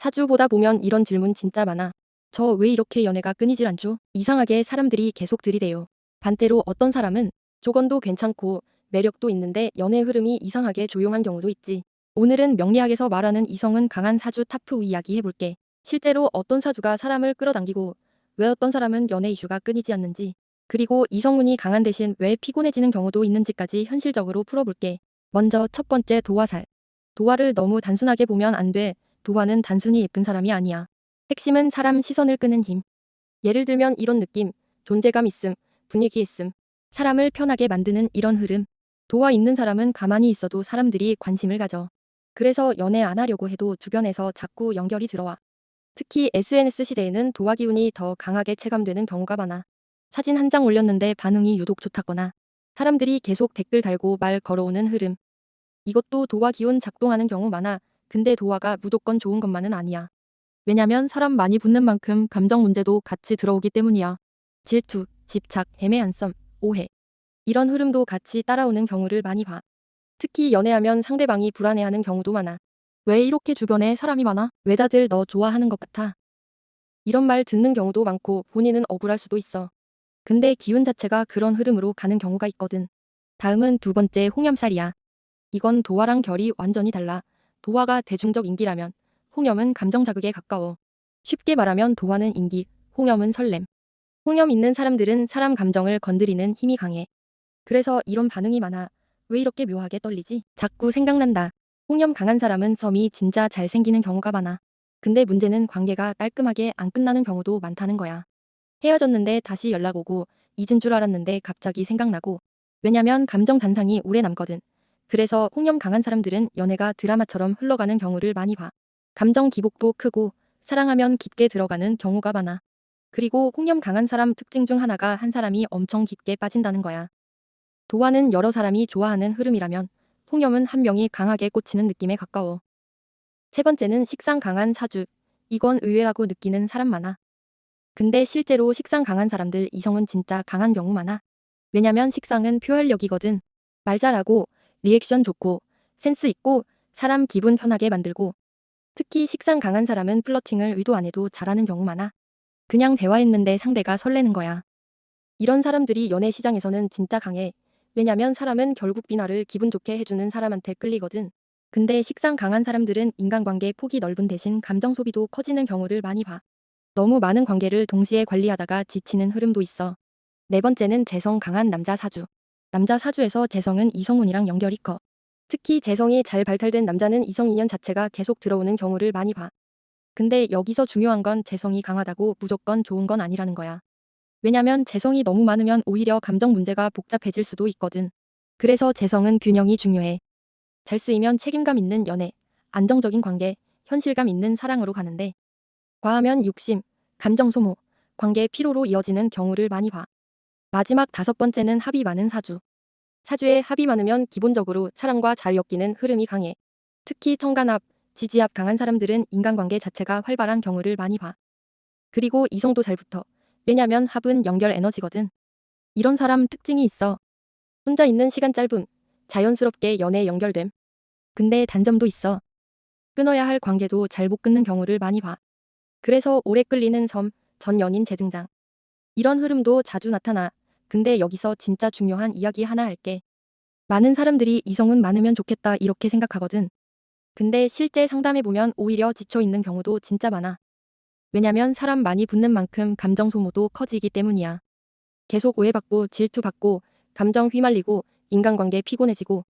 사주 보다 보면 이런 질문 진짜 많아. 저 왜 이렇게 연애가 끊이질 않죠? 이상하게 사람들이 계속 들이대요. 반대로 어떤 사람은 조건도 괜찮고 매력도 있는데 연애 흐름이 이상하게 조용한 경우도 있지. 오늘은 명리학에서 말하는 이성은 강한 사주 탑2 이야기 해볼게. 실제로 어떤 사주가 사람을 끌어당기고 왜 어떤 사람은 연애 이슈가 끊이지 않는지, 그리고 이성운이 강한 대신 왜 피곤해지는 경우도 있는지까지 현실적으로 풀어볼게. 먼저 첫 번째, 도화살. 도화를 너무 단순하게 보면 안 돼. 도화는 단순히 예쁜 사람이 아니야. 핵심은 사람 시선을 끄는 힘. 예를 들면 이런 느낌, 존재감 있음, 분위기 있음, 사람을 편하게 만드는 이런 흐름. 도화 있는 사람은 가만히 있어도 사람들이 관심을 가져. 그래서 연애 안 하려고 해도 주변에서 자꾸 연결이 들어와. 특히 SNS 시대에는 도화 기운이 더 강하게 체감되는 경우가 많아. 사진 한 장 올렸는데 반응이 유독 좋다거나 사람들이 계속 댓글 달고 말 걸어오는 흐름. 이것도 도화 기운 작동하는 경우 많아. 근데 도화가 무조건 좋은 것만은 아니야. 왜냐면 사람 많이 붙는 만큼 감정 문제도 같이 들어오기 때문이야. 질투, 집착, 애매한 썸, 오해. 이런 흐름도 같이 따라오는 경우를 많이 봐. 특히 연애하면 상대방이 불안해하는 경우도 많아. 왜 이렇게 주변에 사람이 많아? 왜 다들 너 좋아하는 것 같아? 이런 말 듣는 경우도 많고 본인은 억울할 수도 있어. 근데 기운 자체가 그런 흐름으로 가는 경우가 있거든. 다음은 두 번째, 홍염살이야. 이건 도화랑 결이 완전히 달라. 도화가 대중적 인기라면 홍염은 감정 자극에 가까워. 쉽게 말하면 도화는 인기, 홍염은 설렘. 홍염 있는 사람들은 사람 감정을 건드리는 힘이 강해. 그래서 이런 반응이 많아. 왜 이렇게 묘하게 떨리지? 자꾸 생각난다. 홍염 강한 사람은 썸이 진짜 잘 생기는 경우가 많아. 근데 문제는 관계가 깔끔하게 안 끝나는 경우도 많다는 거야. 헤어졌는데 다시 연락 오고 잊은 줄 알았는데 갑자기 생각나고. 왜냐면 감정 단상이 오래 남거든. 그래서 홍염 강한 사람들은 연애가 드라마처럼 흘러가는 경우를 많이 봐. 감정 기복도 크고 사랑하면 깊게 들어가는 경우가 많아. 그리고 홍염 강한 사람 특징 중 하나가 한 사람이 엄청 깊게 빠진다는 거야. 도화는 여러 사람이 좋아하는 흐름이라면 홍염은 한 명이 강하게 꽂히는 느낌에 가까워. 세 번째는 식상 강한 사주. 이건 의외라고 느끼는 사람 많아. 근데 실제로 식상 강한 사람들 이성은 진짜 강한 경우 많아. 왜냐면 식상은 표현력이거든. 말 잘하고 리액션 좋고 센스 있고 사람 기분 편하게 만들고, 특히 식상 강한 사람은 플러팅을 의도 안 해도 잘하는 경우 많아. 그냥 대화했는데 상대가 설레는 거야. 이런 사람들이 연애 시장에서는 진짜 강해. 왜냐면 사람은 결국 비나를 기분 좋게 해주는 사람한테 끌리거든. 근데 식상 강한 사람들은 인간관계 폭이 넓은 대신 감정 소비도 커지는 경우를 많이 봐. 너무 많은 관계를 동시에 관리하다가 지치는 흐름도 있어. 네 번째는 재성 강한 남자 사주. 남자 사주에서 재성은 이성운이랑 연결이 커. 특히 재성이 잘 발달된 남자는 이성 인연 자체가 계속 들어오는 경우를 많이 봐. 근데 여기서 중요한 건 재성이 강하다고 무조건 좋은 건 아니라는 거야. 왜냐면 재성이 너무 많으면 오히려 감정 문제가 복잡해질 수도 있거든. 그래서 재성은 균형이 중요해. 잘 쓰이면 책임감 있는 연애, 안정적인 관계, 현실감 있는 사랑으로 가는데, 과하면 욕심, 감정 소모, 관계 피로로 이어지는 경우를 많이 봐. 마지막 다섯 번째는 합이 많은 사주. 사주에 합이 많으면 기본적으로 사람과 잘 엮이는 흐름이 강해. 특히 청간합, 지지합 강한 사람들은 인간관계 자체가 활발한 경우를 많이 봐. 그리고 이성도 잘 붙어. 왜냐면 합은 연결 에너지거든. 이런 사람 특징이 있어. 혼자 있는 시간 짧음, 자연스럽게 연애에 연결됨. 근데 단점도 있어. 끊어야 할 관계도 잘 못 끊는 경우를 많이 봐. 그래서 오래 끌리는 섬, 전 연인 재등장. 이런 흐름도 자주 나타나. 근데 여기서 진짜 중요한 이야기 하나 할게. 많은 사람들이 이성은 많으면 좋겠다 이렇게 생각하거든. 근데 실제 상담해보면 오히려 지쳐있는 경우도 진짜 많아. 왜냐면 사람 많이 붙는 만큼 감정 소모도 커지기 때문이야. 계속 오해받고 질투받고 감정 휘말리고 인간관계 피곤해지고,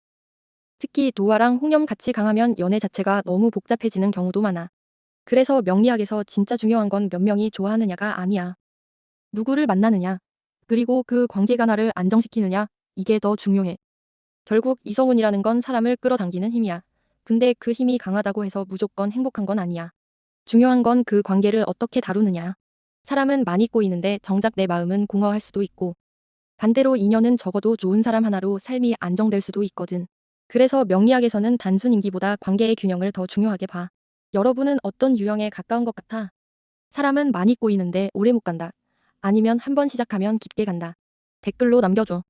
특히 도화랑 홍염 같이 강하면 연애 자체가 너무 복잡해지는 경우도 많아. 그래서 명리학에서 진짜 중요한 건 몇 명이 좋아하느냐가 아니야. 누구를 만나느냐, 그리고 그 관계가 나를 안정시키느냐, 이게 더 중요해. 결국 이성운이라는 건 사람을 끌어당기는 힘이야. 근데 그 힘이 강하다고 해서 무조건 행복한 건 아니야. 중요한 건 그 관계를 어떻게 다루느냐. 사람은 많이 꼬이는데 정작 내 마음은 공허할 수도 있고, 반대로 인연은 적어도 좋은 사람 하나로 삶이 안정될 수도 있거든. 그래서 명리학에서는 단순 인기보다 관계의 균형을 더 중요하게 봐. 여러분은 어떤 유형에 가까운 것 같아? 사람은 많이 꼬이는데 오래 못 간다. 아니면 한 번 시작하면 깊게 간다. 댓글로 남겨줘.